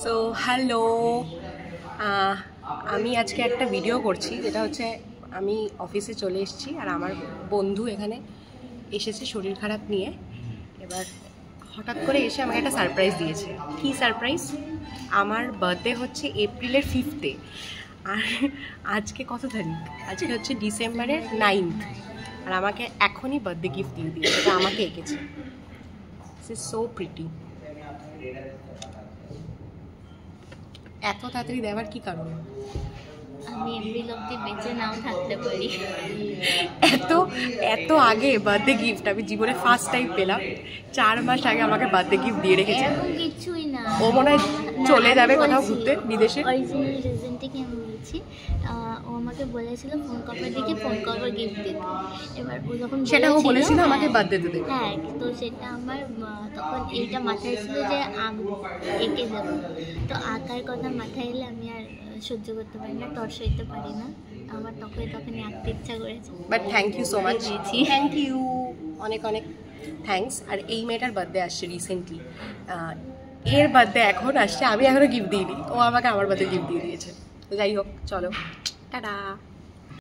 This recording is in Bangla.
সো হ্যালো, আমি আজকে একটা ভিডিও করছি, যেটা হচ্ছে আমি অফিসে চলে এসেছি আর আমার বন্ধু এখানে এসেছে শরীর খারাপ নিয়ে। এবার হঠাৎ করে এসে আমাকে একটা সারপ্রাইজ দিয়েছে। কী সারপ্রাইজ? আমার বার্থডে হচ্ছে এপ্রিলের 5-এ, আর আজকে কত তারিখ? আজকে হচ্ছে ডিসেম্বরের 9th, আর আমাকে এখনই বার্থডে গিফট দিয়ে দিয়েছে। এটা আমাকে এঁকেছে। This is so pretty. এত তাড়াতাড়ি দেওয়ার কি কারণ? আমি এপ্রিল অবধি বেঁচে নাও থাকতে পারি। এত আগে বার্থডে গিফট আমি জীবনে ফার্স্ট টাইম পেলাম। 4 মাস আগে আমাকে বার্থডে গিফট দিয়ে রেখেছে। এরকম কিছুই না, ও মনে হয় চলে যাবে কোথাও ঘুরতে বিদেশে। অরিজিনাল রিজনটাকে আমি বলছি। ও আমাকে বলেছিল ফোন কভার দিকে ফোন কভার গিফট দিতে। এবার ও যখন সেটা ও বলেছিল আমাকে বার্থডে দিতে। হ্যাঁ, তো সেটা আমার তখন এইটা মাথায় ছিল যে আমি এঁকে দেবো। তো আঁকার কথা মাথায় এলে আমি আর সহ্য করতে পারি না, টর্চ হইতে পারি না। আমার তখনই আঁকতে ইচ্ছা করেছে। But thank you so much. Thank you, অনেক অনেক থ্যাঙ্কস। আর এই মেয়েটার বার্থডে আসছে রিসেন্টলি, এর বার্থডে এখন আসছে। আমি এখনও গিফট দিইনি, ও আমাকে আমার বার্থডে গিফট দিয়ে দিয়েছে। তো যাই হোক, চলো টাটা।